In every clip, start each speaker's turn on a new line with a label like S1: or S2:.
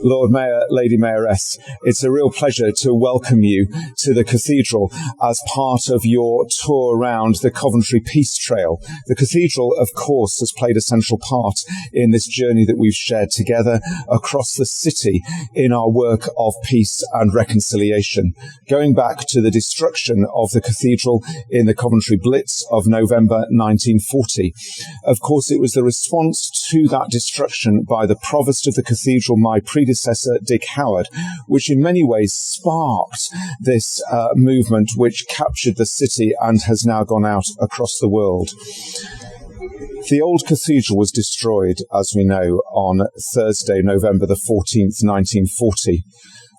S1: Lord Mayor, Lady Mayoress, it's a real pleasure to welcome you to the Cathedral as part of your tour around the Coventry Peace Trail. The Cathedral, of course, has played a central part in this journey that we've shared together across the city in our work of peace and reconciliation, going back to the destruction of the Cathedral in the Coventry Blitz of November 1940. Of course, it was the response to that destruction by the Provost of the Cathedral, my predecessor, Dick Howard, which in many ways sparked this movement which captured the city and has now gone out across the world. The old cathedral was destroyed, as we know, on Thursday, November the 14th, 1940.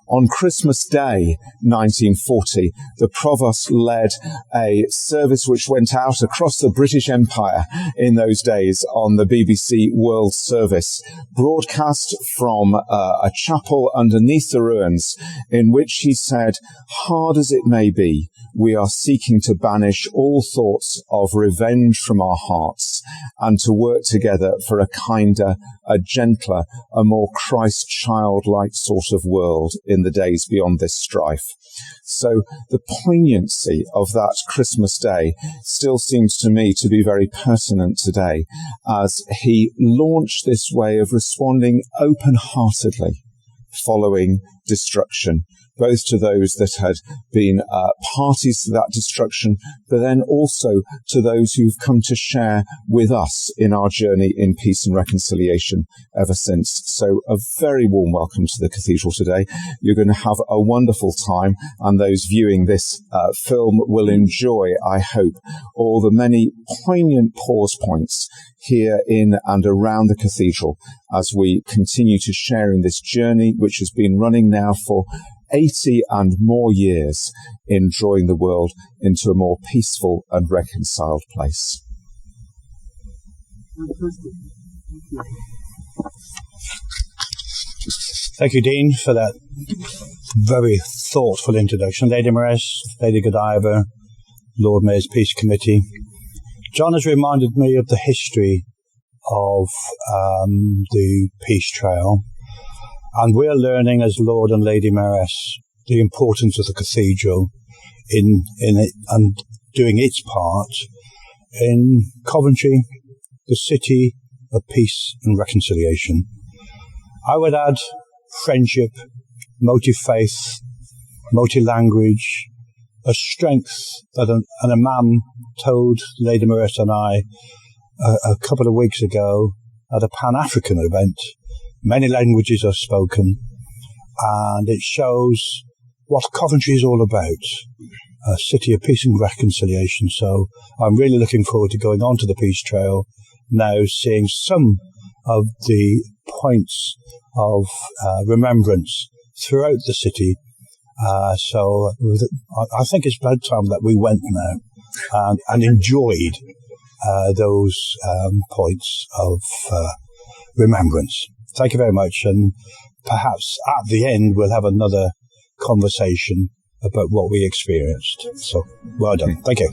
S1: On Christmas Day, 1940, the Provost led a service which went out across the British Empire in those days on the BBC World Service, broadcast from a chapel underneath the ruins, in which he said, "Hard as it may be, we are seeking to banish all thoughts of revenge from our hearts and to work together for a kinder, a gentler, a more Christ-childlike sort of world in the days beyond this strife." So the poignancy of that Christmas Day still seems to me to be very pertinent today as he launched this way of responding open-heartedly following destruction, both to those that had been parties to that destruction, but then also to those who've come to share with us in our journey in peace and reconciliation ever since. So a very warm welcome to the Cathedral today. You're going to have a wonderful time, and those viewing this film will enjoy, I hope, all the many poignant pause points here in and around the Cathedral as we continue to share in this journey, which has been running now for 80 and more years in drawing the world into a more peaceful and reconciled place.
S2: Thank you, Dean, for that very thoughtful introduction. Lady Mayoress, Lady Godiva, Lord Mayor's Peace Committee. John has reminded me of the history of the Peace Trail. And we're learning as Lord and Lady Mayoress the importance of the cathedral in it and doing its part in Coventry, the city of peace and reconciliation. I would add friendship, multi-faith, multi-language, a strength that an imam told Lady Mayoress and I a couple of weeks ago at a Pan-African event. Many languages are spoken, and it shows what Coventry is all about, a city of peace and reconciliation. So I'm really looking forward to going on to the Peace Trail now, seeing some of the points of remembrance throughout the city. So I think it's about time that we went now and enjoyed those points of remembrance. Thank you very much, and perhaps at the end we'll have another conversation about what we experienced. So, well done. Thank you.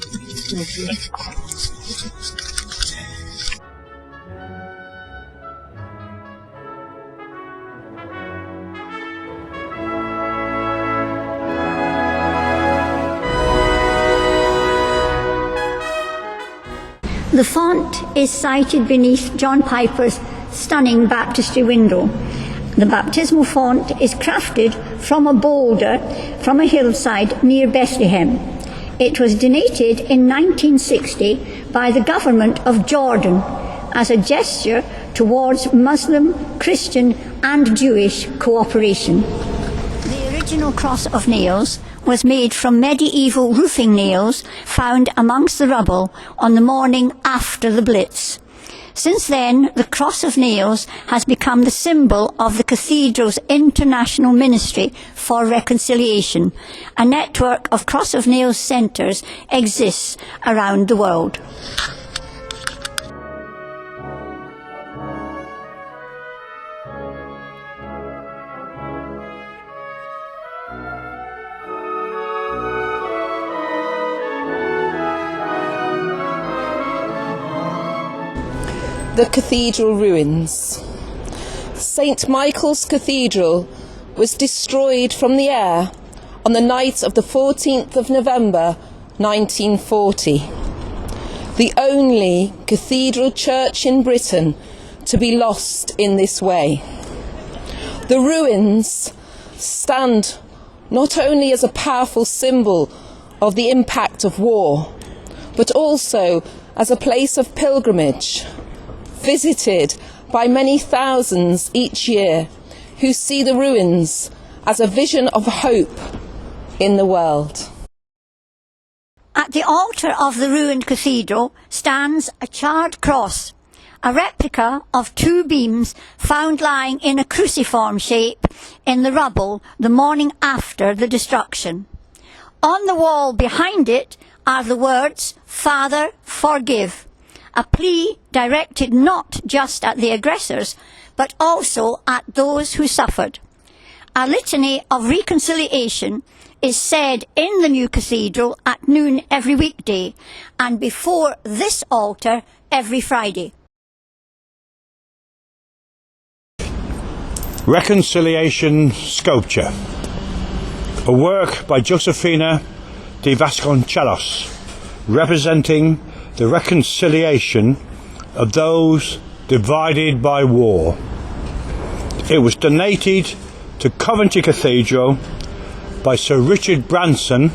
S3: The font is sited beneath John Piper's stunning baptistry window. The baptismal font is crafted from a boulder from a hillside near Bethlehem. It was donated in 1960 by the government of Jordan as a gesture towards Muslim, Christian and Jewish cooperation. The original cross of nails was made from medieval roofing nails found amongst the rubble on the morning after the Blitz. Since then, the cross of nails has become the symbol of the Cathedral's international ministry for reconciliation. A network of cross of nails centres exists around the world.
S4: The Cathedral Ruins. St. Michael's Cathedral was destroyed from the air on the night of the 14th of November 1940. The only cathedral church in Britain to be lost in this way. The ruins stand not only as a powerful symbol of the impact of war, but also as a place of pilgrimage, visited by many thousands each year who see the ruins as a vision of hope in the world.
S3: At the altar of the ruined cathedral stands a charred cross, a replica of two beams found lying in a cruciform shape in the rubble the morning after the destruction. On the wall behind it are the words, "Father, forgive," a plea directed not just at the aggressors, but also at those who suffered. A litany of reconciliation is said in the new cathedral at noon every weekday, and before this altar every Friday.
S2: Reconciliation Sculpture, a work by Josefina de Vasconcelos, representing the reconciliation of those divided by war. It was donated to Coventry Cathedral by Sir Richard Branson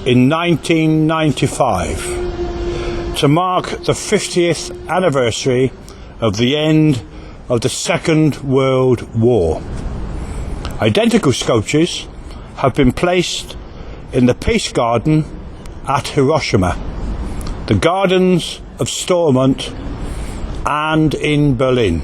S2: in 1995 to mark the 50th anniversary of the end of the Second World War. Identical sculptures have been placed in the Peace Garden at Hiroshima, the Gardens of Stormont, and in Berlin.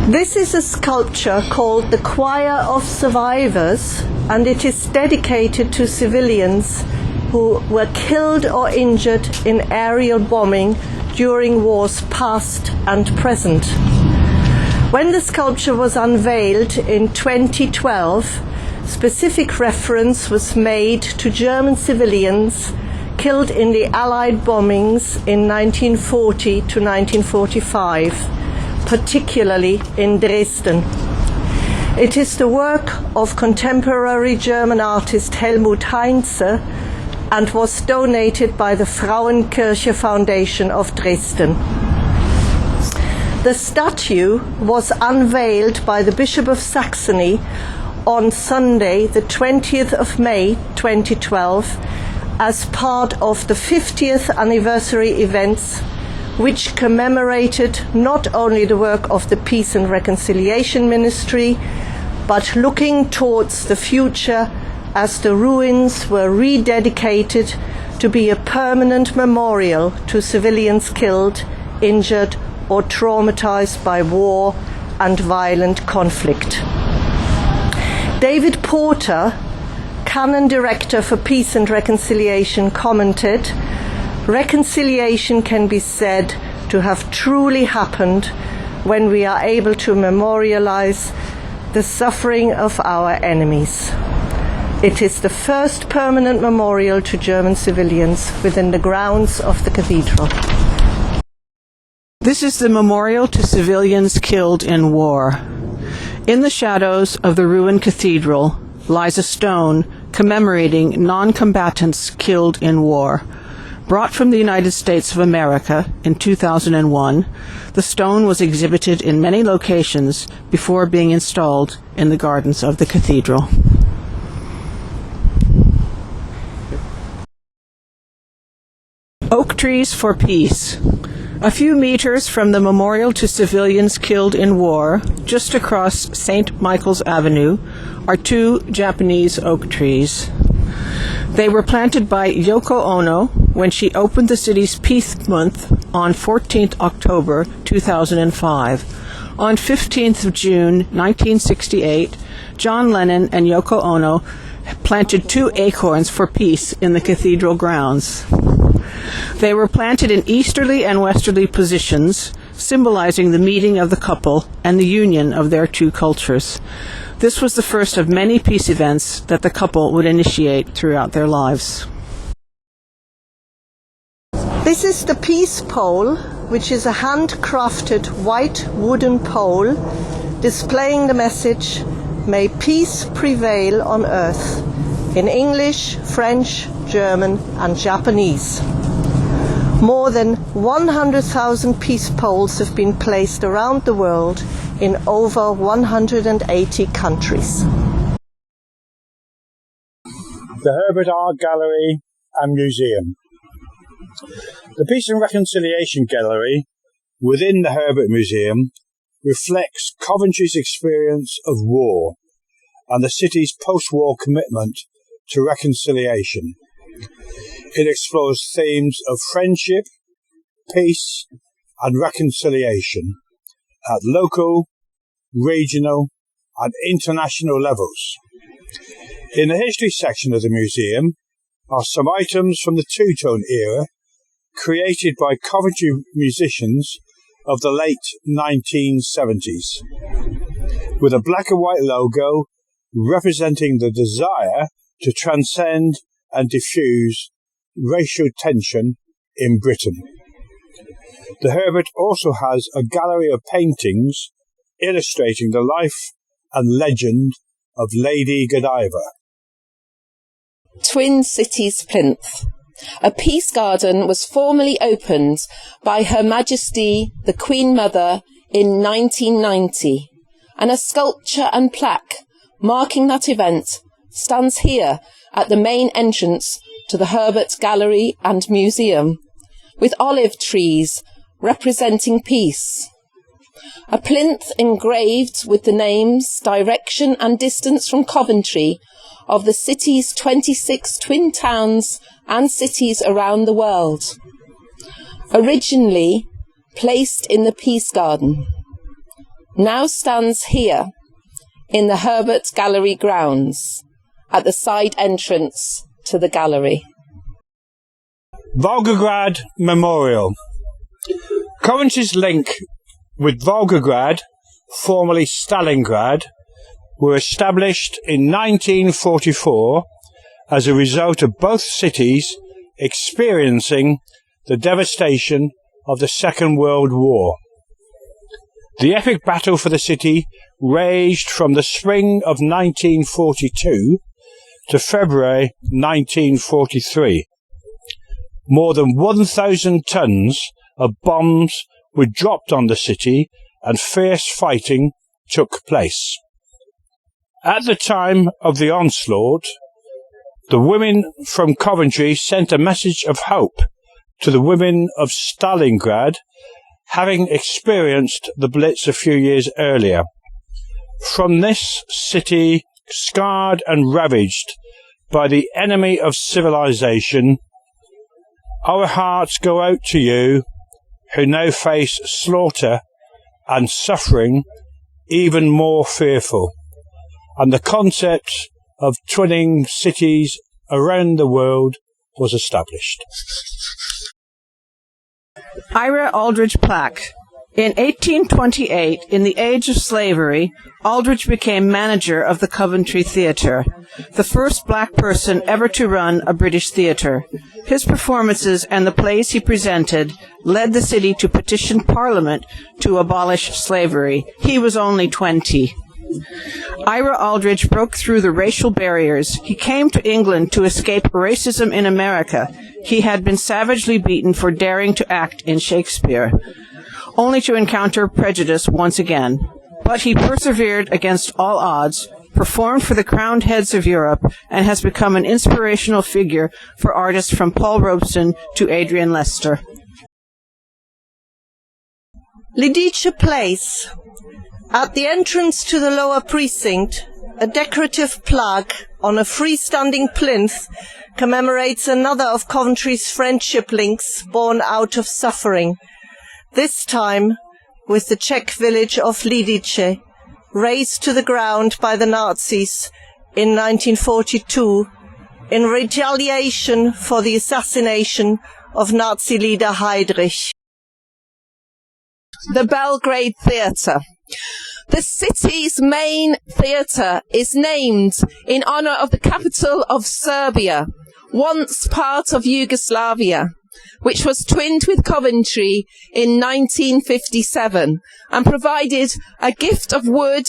S5: This is a sculpture called the Choir of Survivors, and it is dedicated to civilians who were killed or injured in aerial bombing during wars past and present. When the sculpture was unveiled in 2012, specific reference was made to German civilians killed in the Allied bombings in 1940 to 1945, particularly in Dresden. It is the work of contemporary German artist Helmut Heinze and was donated by the Frauenkirche Foundation of Dresden. The statue was unveiled by the Bishop of Saxony on Sunday, the 20th of May 2012, as part of the 50th anniversary events, which commemorated not only the work of the Peace and Reconciliation Ministry, but looking towards the future as the ruins were rededicated to be a permanent memorial to civilians killed, injured, or traumatized by war and violent conflict. David Porter, Canon Director for Peace and Reconciliation, commented, "Reconciliation can be said to have truly happened when we are able to memorialize the suffering of our enemies. It is the first permanent memorial to German civilians within the grounds of the cathedral."
S6: This is the memorial to civilians killed in war. In the shadows of the ruined cathedral lies a stone commemorating non-combatants killed in war. Brought from the United States of America in 2001, the stone was exhibited in many locations before being installed in the gardens of the cathedral. Oak trees for peace. A few meters from the memorial to civilians killed in war, just across St. Michael's Avenue, are two Japanese oak trees. They were planted by Yoko Ono when she opened the city's Peace Month on 14th October 2005. On 15th of June 1968, John Lennon and Yoko Ono planted 2 acorns for peace in the cathedral grounds. They were planted in easterly and westerly positions, symbolizing the meeting of the couple and the union of their 2 cultures. This was the first of many peace events that the couple would initiate throughout their lives.
S5: This is the peace pole which is a handcrafted white wooden pole displaying the message, "May peace prevail on earth," in English, French, German and Japanese. More than 100,000 peace poles have been placed around the world in over 180 countries.
S2: The Herbert Art Gallery and Museum. The Peace and Reconciliation Gallery within the Herbert Museum reflects Coventry's experience of war and the city's post-war commitment to reconciliation. It explores themes of friendship, peace and reconciliation at local, regional and international levels. In the history section of the museum are some items from the two-tone era created by Coventry musicians of the late 1970s, with a black and white logo representing the desire to transcend and diffuse racial tension in Britain. The Herbert also has a gallery of paintings illustrating the life and legend of Lady Godiva.
S4: Twin Cities, Plinth. A peace garden was formally opened by Her Majesty the Queen Mother in 1990, and a sculpture and plaque marking that event stands here at the main entrance to the Herbert Gallery and Museum, with olive trees representing peace. A plinth engraved with the names, direction and distance from Coventry of the city's 26 twin towns and cities around the world. Originally placed in the Peace Garden, now stands here in the Herbert Gallery grounds at the side entrance to the gallery.
S2: Volgograd Memorial. Coventry's link with Volgograd, formerly Stalingrad, were established in 1944 as a result of both cities experiencing the devastation of the Second World War. The epic battle for the city raged from the spring of 1942 to February 1943. More than 1,000 tons of bombs were dropped on the city and fierce fighting took place. At the time of the onslaught, the women from Coventry sent a message of hope to the women of Stalingrad, having experienced the Blitz a few years earlier. From this city, scarred and ravaged by the enemy of civilization, our hearts go out to you who now face slaughter and suffering even more fearful. And the concept of twinning cities around the world was established.
S6: Ira Aldridge Plaque. In 1828, in the age of slavery, Aldridge became manager of the Coventry Theatre, the first black person ever to run a British theatre. His performances and the plays he presented led the city to petition Parliament to abolish slavery. He was only 20. Ira Aldridge broke through the racial barriers. He came to England to escape racism in America. He had been savagely beaten for daring to act in Shakespeare, only to encounter prejudice once again. But he persevered against all odds, performed for the crowned heads of Europe, and has become an inspirational figure for artists from Paul Robeson to Adrian Lester.
S5: Lidice Place. At the entrance to the lower precinct, a decorative plaque on a freestanding plinth commemorates another of Coventry's friendship links born out of suffering, this time with the Czech village of Lidice, razed to the ground by the Nazis in 1942 in retaliation for the assassination of Nazi leader Heydrich.
S4: The Belgrade Theatre. The city's main theatre is named in honour of the capital of Serbia, once part of Yugoslavia. which was twinned with Coventry in 1957 and provided a gift of wood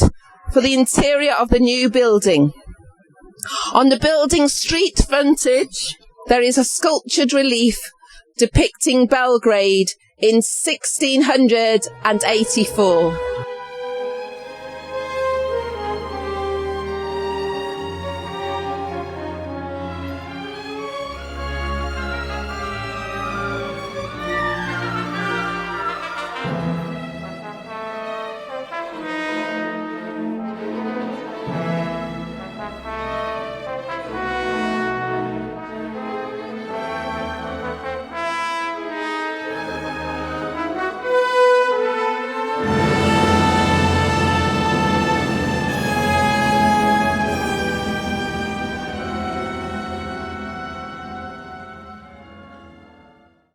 S4: for the interior of the new building. On the building's street frontage, there is a sculptured relief depicting Belgrade in 1684.